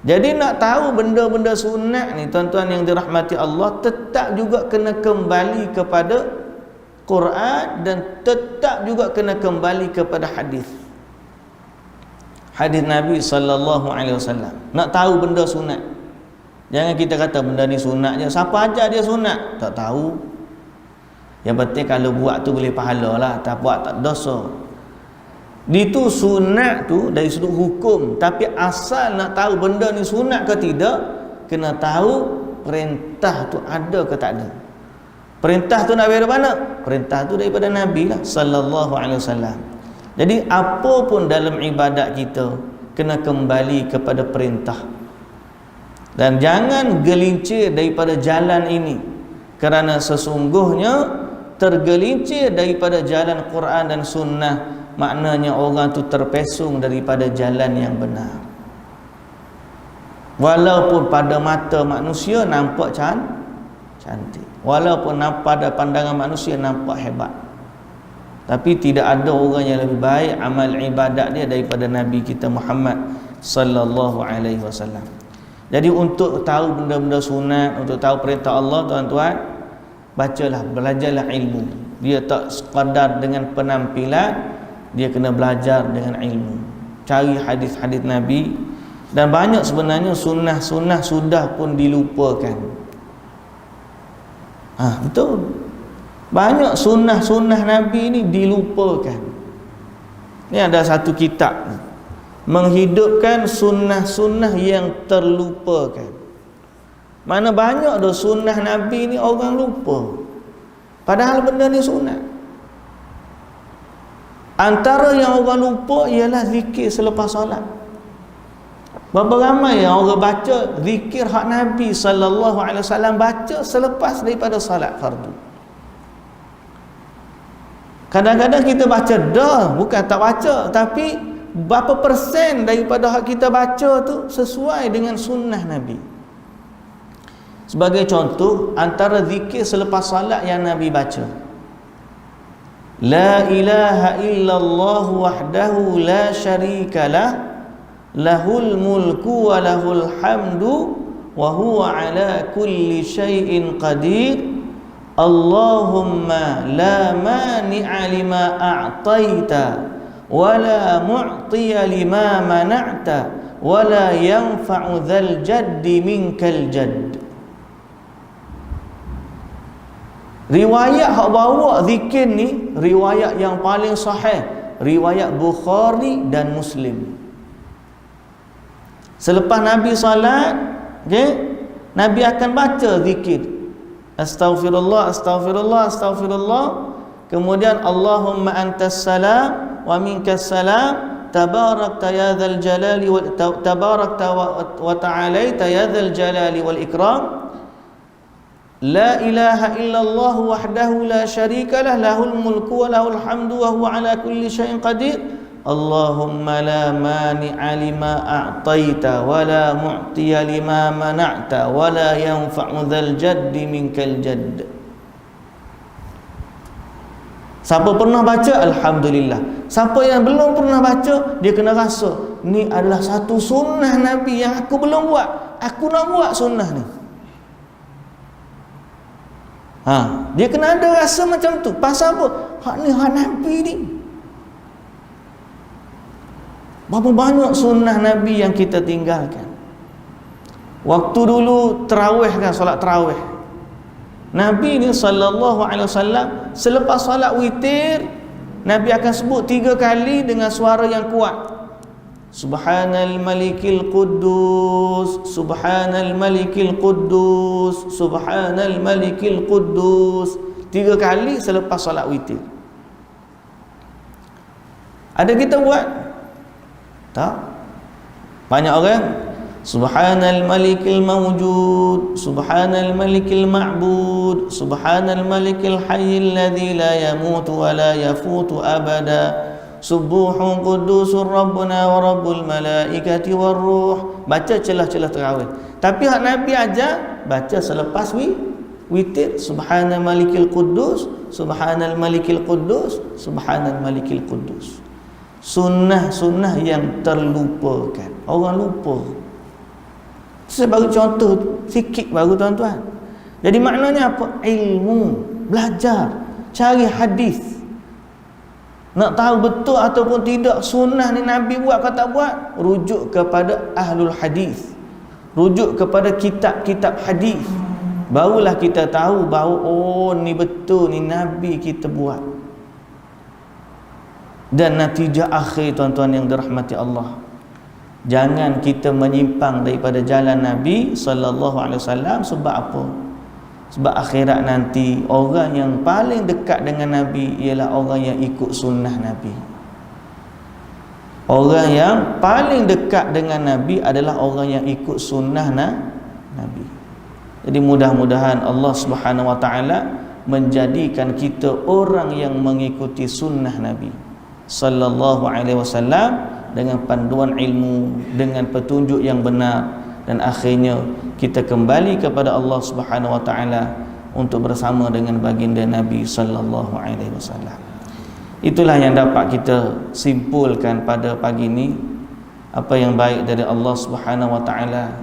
Jadi nak tahu benda-benda sunat ni, tuan-tuan yang dirahmati Allah, tetap juga kena kembali kepada Quran dan tetap juga kena kembali kepada hadis. Hadis Nabi sallallahu alaihi wasallam. Nak tahu benda sunat. Jangan kita kata benda ni sunat je. Siapa ajar dia sunat? Tak tahu. Yang penting kalau buat tu boleh pahala lah, tak buat tak dosa. Itu sunat tu dari sudut hukum, tapi asal nak tahu benda ni sunat ke tidak, kena tahu perintah tu ada ke tak ada. Perintah tu nak daripada mana? Perintah tu daripada Nabi lah sallallahu alaihi wasallam. Jadi apa pun dalam ibadat kita kena kembali kepada perintah. Dan jangan gelincir daripada jalan ini, kerana sesungguhnya tergelincir daripada jalan Quran dan sunnah, maknanya orang tu terpesong daripada jalan yang benar. Walaupun pada mata manusia nampak cantik, walaupun pada pandangan manusia nampak hebat, tapi tidak ada orang yang lebih baik amal ibadat dia daripada Nabi kita Muhammad sallallahu alaihi wasallam. Jadi untuk tahu benda-benda sunat, untuk tahu perintah Allah, tuan-tuan, bacalah, belajarlah ilmu. Dia tak sekadar dengan penampilan, dia kena belajar dengan ilmu. Cari hadis-hadis Nabi. Dan banyak sebenarnya sunnah-sunnah sudah pun dilupakan. Betul. Banyak sunnah-sunnah Nabi ni dilupakan. Ni ada satu kitab menghidupkan sunnah-sunnah yang terlupakan. Mana banyak dah sunnah Nabi ni orang lupa, padahal benda ni sunnah. Antara yang orang lupa ialah zikir selepas solat. Berapa ramai yang orang baca zikir hak Nabi sallallahu alaihi wasallam baca selepas daripada solat fardu. Kadang-kadang kita baca dah, bukan tak baca, tapi berapa persen daripada hak kita baca tu sesuai dengan sunnah Nabi. Sebagai contoh, antara zikir selepas salat yang Nabi baca, La ilaha illallah wahdahu la syarika lah, lahul mulku wa lahul hamdu wa huwa ala kulli syai'in qadir, Allahumma la mani'a lima a'taita wa la mu'tiya lima mana'ta wa la yanfa'u dzal jaddi minkal jadd. Riwayat hak bawa zikir ni riwayat yang paling sahih, riwayat Bukhari dan Muslim. Selepas Nabi salat, Nabi akan baca zikir astaghfirullah, astaghfirullah, astaghfirullah, kemudian Allahumma antas salam wa minkas salam, tabarakta ya dzal jalali wal tabarakta wa ta'alaita ya dzal jalali wal ikram, la ilaha illallah wahdahu la syarika lah, lahul mulku wa lahul hamdu wa huwa ala kulli syai'in qadir, Allahumma la mani'a lima a'taita wa la mu'tiya lima mana'ta wa la yanfa'u dzal jaddi minkal jadd. Siapa pernah baca, alhamdulillah. Siapa yang belum pernah baca, dia kena rasa ni adalah satu sunnah Nabi yang aku belum buat. Aku nak buat sunnah ni. Dia kena ada rasa macam tu. Pasal apa? Hak ni hak Nabi ni. Berapa banyak sunnah Nabi yang kita tinggalkan. Waktu dulu tarawih kan, solat tarawih, Nabi ni sallallahu alaihi wasallam selepas solat witir, Nabi akan sebut 3 kali dengan suara yang kuat, Subhanal malikil quddus, Subhanal malikil quddus, Subhanal malikil quddus, 3 kali selepas solat witir. Ada kita buat? Tak. Banyak orang Subhanal malikil mawjud, Subhanal malikil ma'bud, Subhanal malikil hayyil ladzi la yamutu wa la yafutu abada, Subuhun qudusur rabbuna wa rabbul malaikati war ruh. Baca celah-celah tarawih. Tapi hak Nabi ajar baca selepas witir, Subhanal malikil quddus, Subhanal malikil quddus, Subhanal malikil quddus. Sunnah-sunnah yang terlupakan. Orang lupa. Saya bagi contoh sikit baru tuan-tuan. Jadi maknanya apa? Ilmu, belajar. cari hadis. Nak tahu betul ataupun tidak sunnah ni Nabi buat ke tak buat, rujuk kepada ahlul hadis, rujuk kepada kitab-kitab hadis. Barulah kita tahu bahawa oh ni betul, ni Nabi kita buat. Dan natijah akhir tuan-tuan yang dirahmati Allah, jangan kita menyimpang daripada jalan Nabi sallallahu alaihi wasallam. Sebab apa? Sebab akhirat nanti orang yang paling dekat dengan Nabi ialah orang yang ikut sunnah Nabi. Orang yang paling dekat dengan Nabi adalah orang yang ikut sunnah Nabi. Jadi mudah-mudahan Allah Subhanahu wa taala menjadikan kita orang yang mengikuti sunnah Nabi sallallahu alaihi wasallam dengan panduan ilmu, dengan petunjuk yang benar, dan akhirnya kita kembali kepada Allah Subhanahu wa taala untuk bersama dengan baginda Nabi sallallahu alaihi wasallam. Itulah yang dapat kita simpulkan pada pagi ini. Apa yang baik dari Allah Subhanahu wa taala,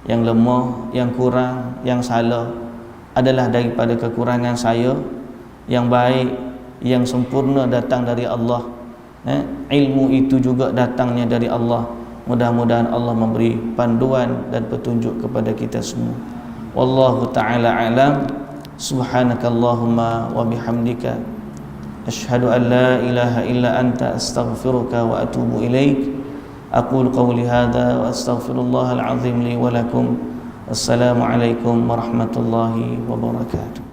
yang lemah, yang kurang, yang salah adalah daripada kekurangan saya. Yang baik, yang sempurna datang dari Allah. Ilmu itu juga datangnya dari Allah. Mudah-mudahan Allah memberi panduan dan petunjuk kepada kita semua. Wallahu ta'ala alam. Subhanakallahumma wa bihamdika asyhadu an la ilaha illa anta astaghfiruka wa atubu ilaik. Aqulu qawli hadha wa astaghfirullahal azim li wa lakum. Assalamualaikum warahmatullahi wabarakatuh.